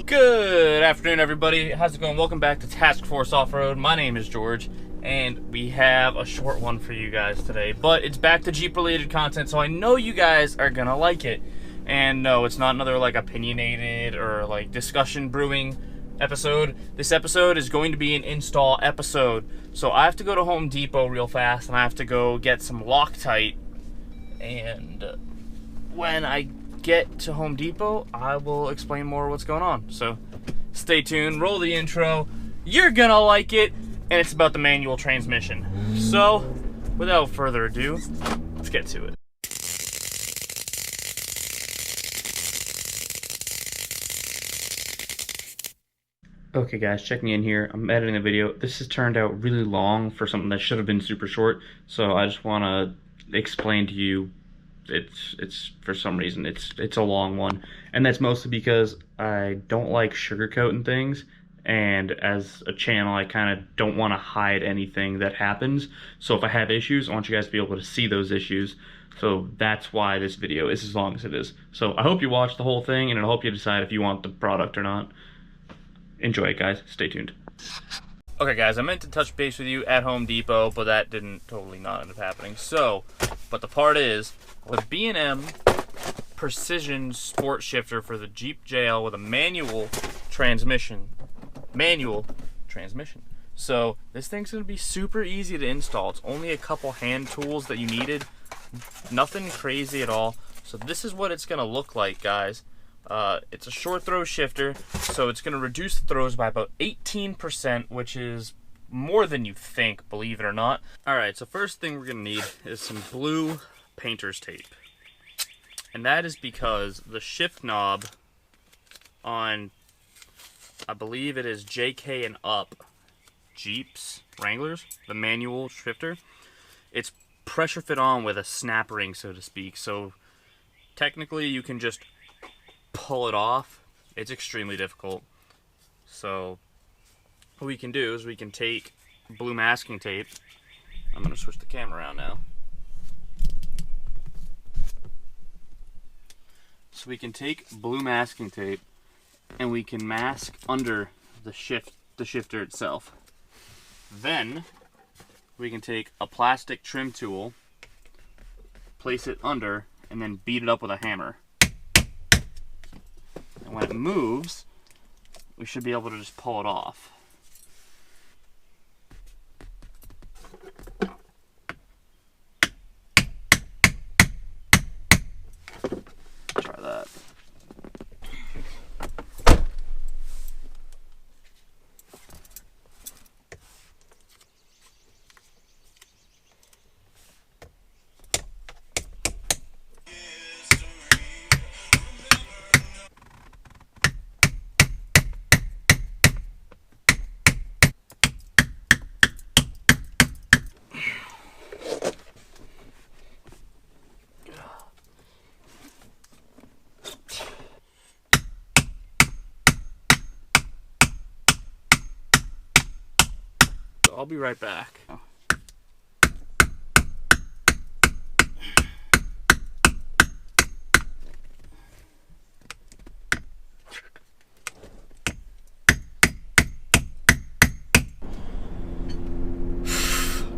Good afternoon, everybody. How's it going? Welcome back to Task Force Off-Road. My name is George, and we have a short one for you guys today, but it's back to Jeep-related content, so I know you guys are gonna like it. And no, it's not another like opinionated or like discussion brewing episode. This episode is going to be an install episode, so I have to go to Home Depot real fast, and I have to go get some Loctite. And when I get to Home Depot, I will explain more what's going on. So stay tuned, roll the intro. You're gonna like it, and it's about the manual transmission. So without further ado, let's get to it. Okay guys, checking in here. I'm editing a video. This has turned out really long for something that should have been super short, so I just want to explain to you it's for some reason it's a long one, and that's mostly because I don't like sugarcoating things, and as a channel I kind of don't want to hide anything that happens. So if I have issues, I want you guys to be able to see those issues. So that's why this video is as long as it is. So I hope you watch the whole thing, and I hope you decide if you want the product or not. Enjoy it, guys. Stay tuned. Okay guys, I meant to touch base with you at Home Depot, but that didn't totally not end up happening. So, but the part is, the B&M Precision Sport Shifter for the Jeep JL with a manual transmission. So this thing's gonna be super easy to install. It's only a couple hand tools that you needed. Nothing crazy at all. So this is what it's gonna look like, guys. It's a short throw shifter, so it's going to reduce the throws by about 18%, which is more than you think, believe it or not. Alright, so first thing we're going to need is some blue painter's tape. And that is because the shift knob on, I believe it is JK and up Jeeps, Wranglers, the manual shifter, it's pressure fit on with a snap ring, so to speak. So technically you can just pull it off. It's extremely difficult. So what we can do is we can take blue masking tape. I'm going to switch the camera around now. So we can take blue masking tape and we can mask under the shifter itself. Then we can take a plastic trim tool, place it under, and then beat it up with a hammer. And when it moves, we should be able to just pull it off. Try that. I'll be right back.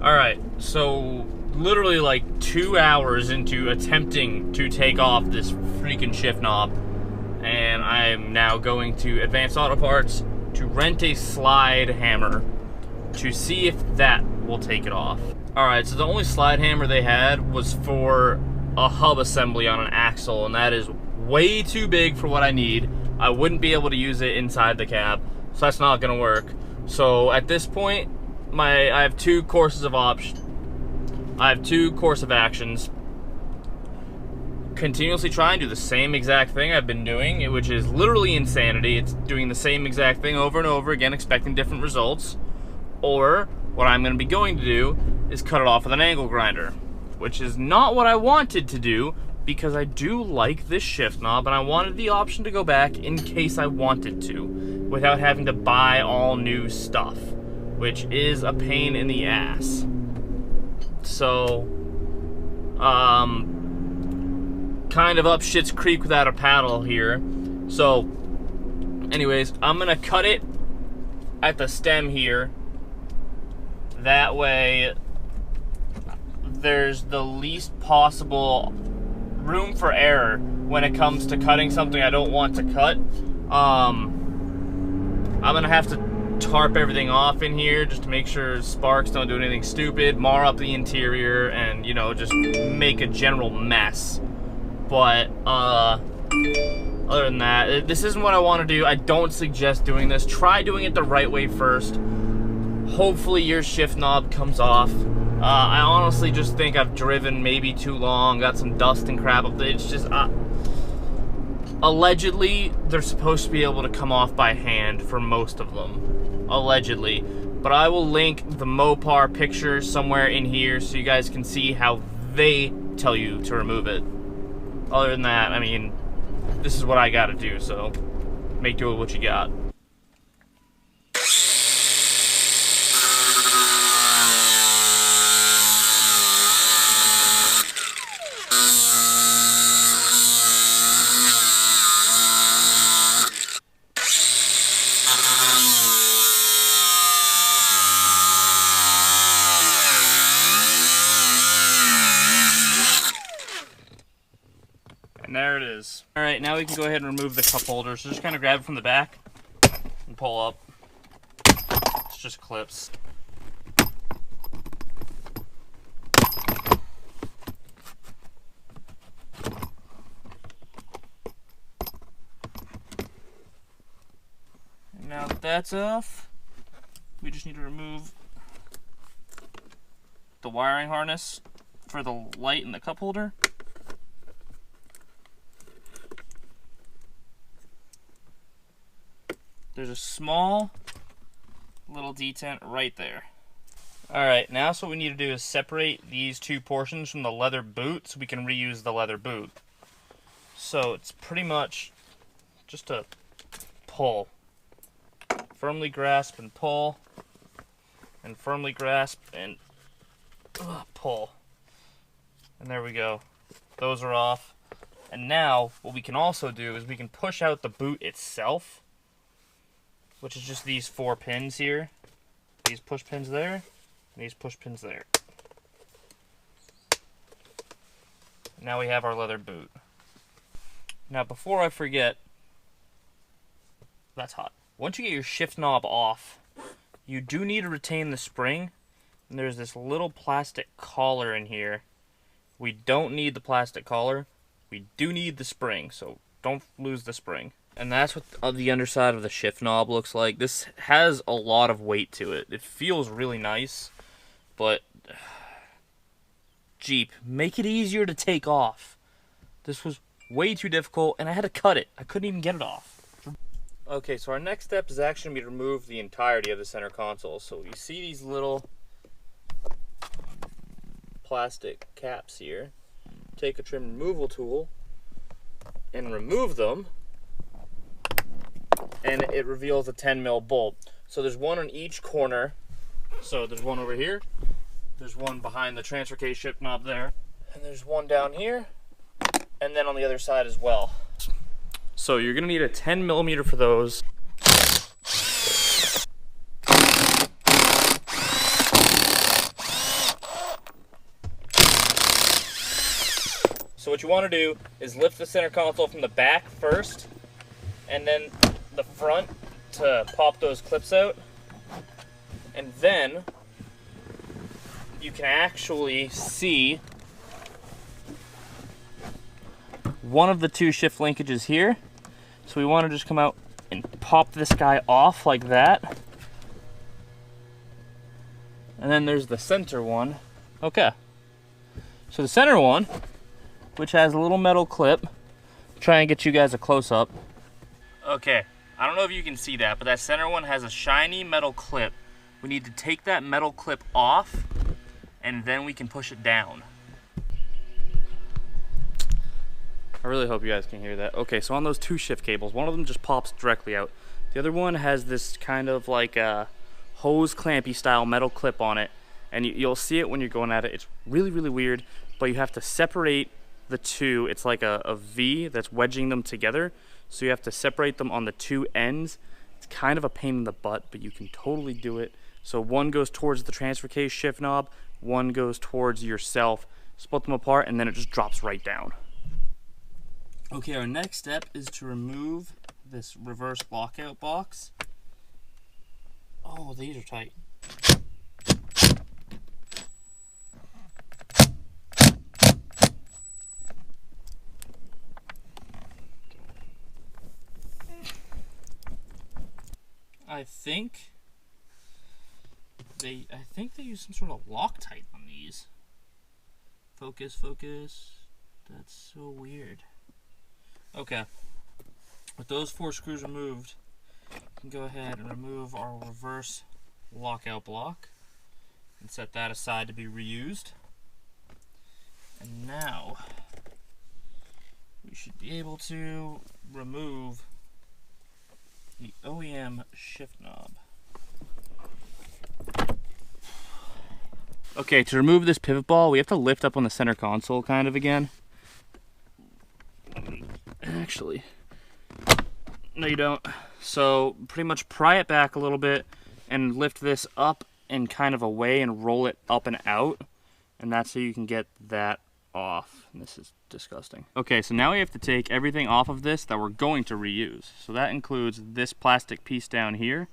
Alright, so literally like 2 hours into attempting to take off this freaking shift knob, and I'm now going to Advanced Auto Parts to rent a slide hammer to see if that will take it off. Alright, so the only slide hammer they had was for a hub assembly on an axle, and that is way too big for what I need. I wouldn't be able to use it inside the cab, so that's not gonna work. So at this point, I have two courses of actions. Continuously try and do the same exact thing I've been doing, which is literally insanity. It's doing the same exact thing over and over again, expecting different results. Or what I'm going to be going to do is cut it off with an angle grinder, which is not what I wanted to do because I do like this shift knob and I wanted the option to go back in case I wanted to without having to buy all new stuff, which is a pain in the ass. So, kind of up shit's creek without a paddle here. So, Anyways, I'm gonna cut it at the stem here. That way there's the least possible room for error when it comes to cutting something I don't want to cut. I'm gonna have to tarp everything off in here just to make sure sparks don't do anything stupid, mar up the interior, and you know, just make a general mess. But other than that, this isn't what I want to do. I don't suggest doing this. Try doing it the right way first. Hopefully your shift knob comes off. I honestly just think I've driven maybe too long, got some dust and crap up there. It's just allegedly they're supposed to be able to come off by hand for most of them, allegedly. But I will link the Mopar picture somewhere in here so you guys can see how they tell you to remove it. Other than that, I mean, this is what I gotta do, so make do with what you got. And there it is. All right, now we can go ahead and remove the cup holder. So just kind of grab it from the back and pull up. It's just clips. And now that that's off, we just need to remove the wiring harness for the light and the cup holder. There's a small little detent right there. Alright, now so what we need to do is separate these two portions from the leather boot so we can reuse the leather boot. So it's pretty much just a pull. Firmly grasp and pull. And firmly grasp and pull. And there we go. Those are off. And now what we can also do is we can push out the boot itself, which is just these 4 pins here. These push pins there, and these push pins there. Now we have our leather boot. Now before I forget, that's hot. Once you get your shift knob off, you do need to retain the spring, and there's this little plastic collar in here. We don't need the plastic collar, we do need the spring, so don't lose the spring. And that's what the underside of the shift knob looks like. This has a lot of weight to it. It feels really nice, but Jeep, make it easier to take off. This was way too difficult, and I had to cut it. I couldn't even get it off. Okay, so our next step is actually going to be to remove the entirety of the center console. So you see these little plastic caps here. Take a trim removal tool and remove them, and it reveals a 10 mil bolt. So there's one on each corner. So there's one over here, there's one behind the transfer case shift knob there, and there's one down here, and then on the other side as well. So you're gonna need a 10 millimeter for those. So what you want to do is lift the center console from the back first, and then the front to pop those clips out, and then you can actually see one of the 2 shift linkages here. So we want to just come out and pop this guy off like that, and then there's the center one. Okay, so the center one, which has a little metal clip, try and get you guys a close-up. Okay, I don't know if you can see that, but that center one has a shiny metal clip. We need to take that metal clip off, and then we can push it down. I really hope you guys can hear that. Okay, so on those 2 shift cables, one of them just pops directly out. The other one has this kind of like a hose clampy style metal clip on it, and you'll see it when you're going at it. It's really, really weird, but you have to separate the 2. It's like a V that's wedging them together. so you have to separate them on the two ends. It's kind of a pain in the butt, but you can totally do it. So one goes towards the transfer case shift knob, one goes towards yourself. Split them apart, and then it just drops right down. Okay, our next step is to remove this reverse lockout box. Oh, these are tight. I think they use some sort of Loctite on these. Focus, focus. That's so weird. Okay. With those 4 screws removed, we can go ahead and remove our reverse lockout block and set that aside to be reused. And now we should be able to remove the OEM shift knob. Okay, to remove this pivot ball, we have to lift up on the center console kind of again. Actually, no you don't. So pretty much pry it back a little bit and lift this up and kind of away and roll it up and out. And that's how you can get that off. And this is disgusting. Okay, so now we have to take everything off of this that we're going to reuse. So that includes this plastic piece down here,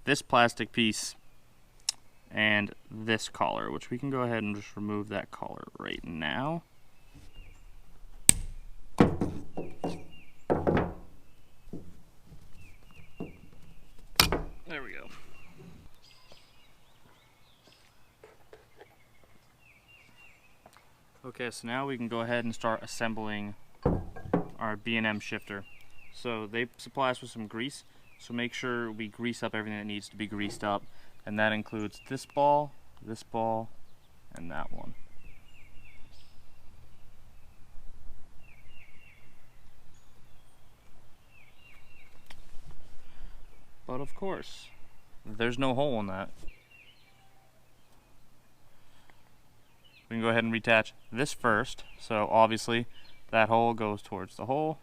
this plastic piece, and this collar, which we can go ahead and just remove that collar right now. There we go. Okay, so now we can go ahead and start assembling our B&M shifter. So they supply us with some grease, so make sure we grease up everything that needs to be greased up. And that includes this ball, and that one. But of course, there's no hole in that. We can go ahead and reattach this first. So obviously that hole goes towards the hole.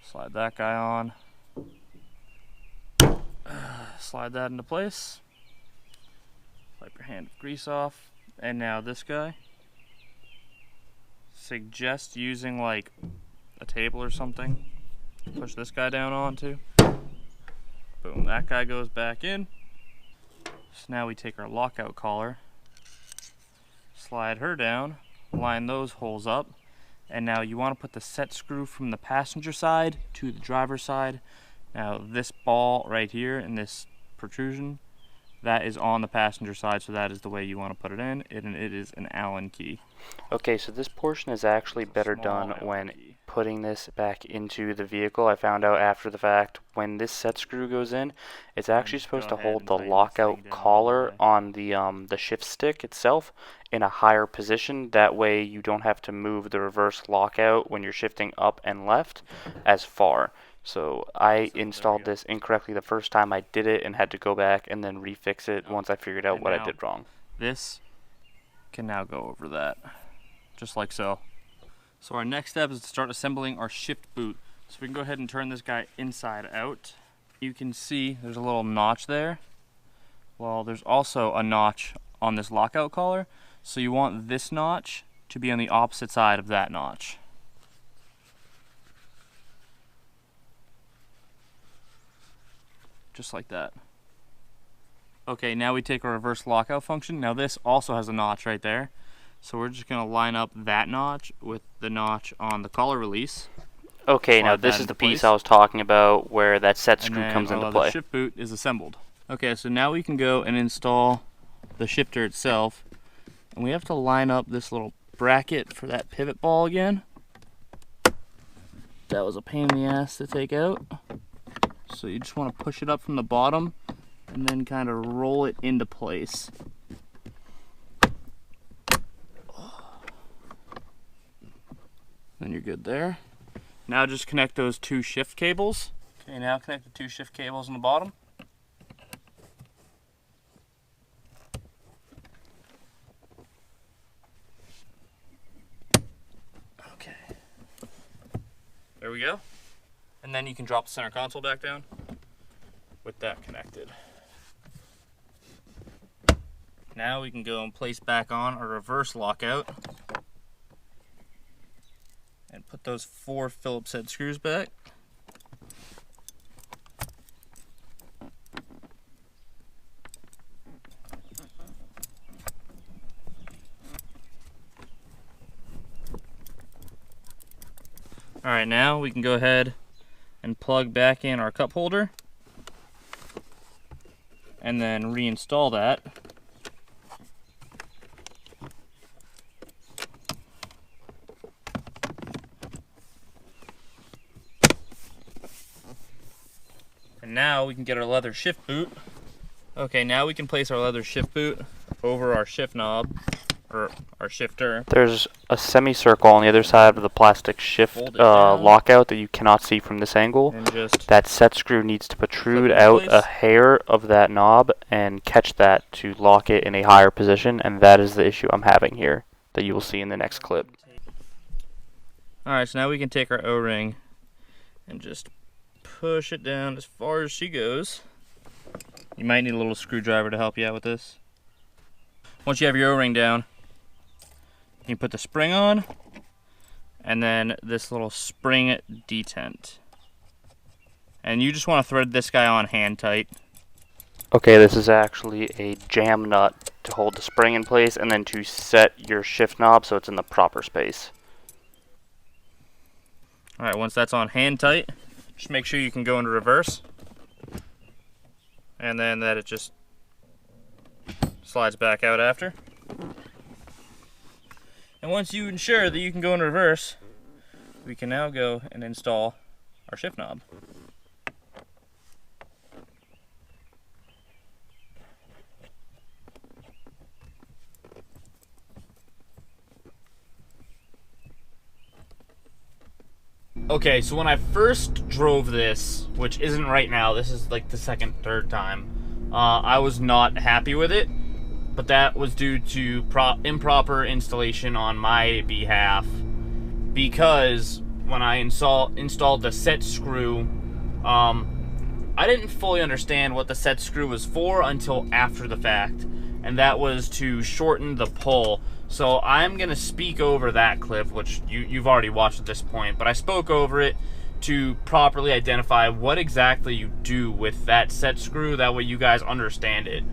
Slide that guy on. Slide that into place. Wipe your hand of grease off. And now this guy. Suggest using like a table or something. Push this guy down onto. Boom, that guy goes back in. So now we take our lockout collar, slide her down, line those holes up, and now you want to put the set screw from the passenger side to the driver's side. Now this ball right here and this protrusion, that is on the passenger side, so that is the way you want to put it in, and it is an Allen key. Okay, so this portion is actually better done when putting this back into the vehicle. I found out after the fact, when this set screw goes in, it's actually supposed to hold the lockout collar on the shift stick itself in a higher position. That way you don't have to move the reverse lockout when you're shifting up and left as far. So I installed this incorrectly the first time I did it and had to go back and then refix it once I figured out what I did wrong. This can now go over that, just like so. So our next step is to start assembling our shift boot. So we can go ahead and turn this guy inside out. You can see there's a little notch there. Well, there's also a notch on this lockout collar. So you want this notch to be on the opposite side of that notch. Just like that. Okay, now we take our reverse lockout function. Now this also has a notch right there. So we're just going to line up that notch with the notch on the collar release. Okay, now this is the piece I was talking about where that set screw comes into play. The shift boot is assembled. Okay, so now we can go and install the shifter itself. And we have to line up this little bracket for that pivot ball again. That was a pain in the ass to take out. So you just want to push it up from the bottom and then kind of roll it into place. Then you're good there. Now just connect those 2 shift cables. Okay, now connect the 2 shift cables on the bottom. Okay. There we go. And then you can drop the center console back down with that connected. Now we can go and place back on a reverse lockout and put those 4 Phillips head screws back. Alright, now we can go ahead and plug back in our cup holder and then reinstall that. And now we can get our leather shift boot. Okay, now we can place our leather shift boot over our shift knob, or our shifter. There's a semicircle on the other side of the plastic shift lockout that you cannot see from this angle. And just that set screw needs to protrude out a hair of that knob and catch that to lock it in a higher position, and that is the issue I'm having here that you will see in the next clip. Alright, so now we can take our O-ring and just push it down as far as she goes. You might need a little screwdriver to help you out with this. Once you have your O-ring down, you put the spring on, and then this little spring detent. And you just want to thread this guy on hand tight. Okay, this is actually a jam nut to hold the spring in place and then to set your shift knob so it's in the proper space. Alright, once that's on hand tight, just make sure you can go into reverse. And then that it just slides back out after. And once you ensure that you can go in reverse, we can now go and install our shift knob. Okay, so when I first drove this, which isn't right now, this is like the second, third time, I was not happy with it, but that was due to improper installation on my behalf, because when I installed the set screw, I didn't fully understand what the set screw was for until after the fact, and that was to shorten the pull. So I'm going to speak over that clip, which you've already watched at this point, but I spoke over it to properly identify what exactly you do with that set screw, that way you guys understand it.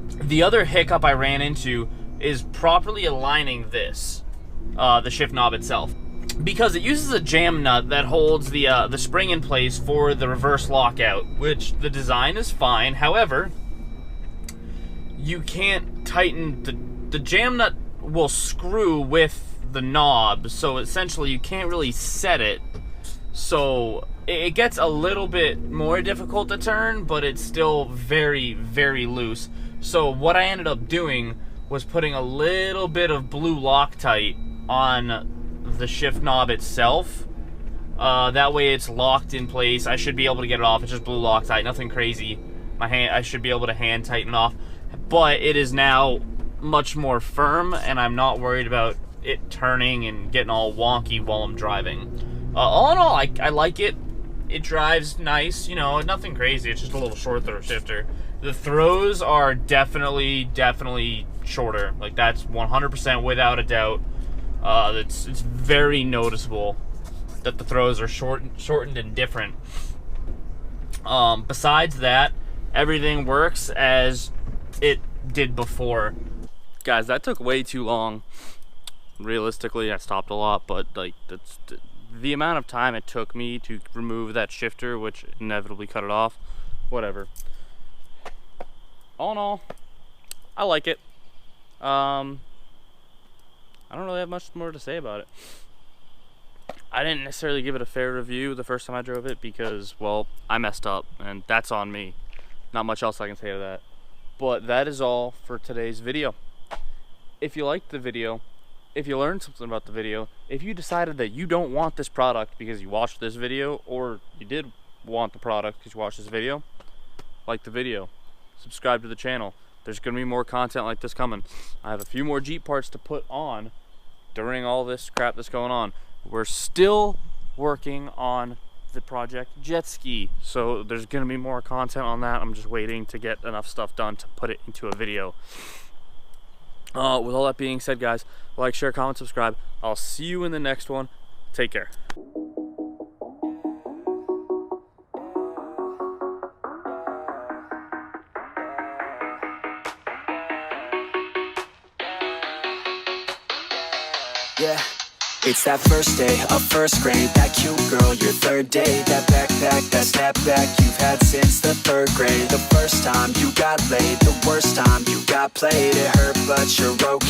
The other hiccup I ran into is properly aligning this, the shift knob itself, because it uses a jam nut that holds the spring in place for the reverse lockout, which the design is fine. However, you can't tighten the jam nut will screw with the knob, so essentially you can't really set it. So it gets a little bit more difficult to turn, but it's still very, very loose. So what I ended up doing was putting a little bit of blue Loctite on the shift knob itself. That way it's locked in place. I should be able to get it off. It's just blue Loctite, nothing crazy. I should be able to hand tighten off, but it is now much more firm, and I'm not worried about it turning and getting all wonky while I'm driving. All in all, I like it. It drives nice, you know, nothing crazy. It's just a little short throw shifter. The throws are definitely shorter. Like, that's 100% without a doubt. It's very noticeable that the throws are shortened and different. Besides that, everything works as it did before. Guys, that took way too long. Realistically, I stopped a lot, but like that's the amount of time it took me to remove that shifter, which inevitably cut it off. Whatever. All in all, I like it. I don't really have much more to say about it. I didn't necessarily give it a fair review the first time I drove it because, well, I messed up, and that's on me. Not much else I can say to that. But that is all for today's video. If you liked the video, if you learned something about the video, if you decided that you don't want this product because you watched this video, or you did want the product because you watched this video, like the video, subscribe to the channel. There's going to be more content like this coming. I have a few more Jeep parts to put on during all this crap that's going on. We're still working on the project jet ski, so there's gonna be more content on that. I'm just waiting to get enough stuff done to put it into a video. With all that being said, guys, like, share, comment, subscribe. I'll see you in the next one. Take care. Yeah, it's that first day of first grade. That cute girl, your third date. That backpack, that snapback you've had since the third grade. The first time you got laid, the worst time you got played. It hurt, but you're okay.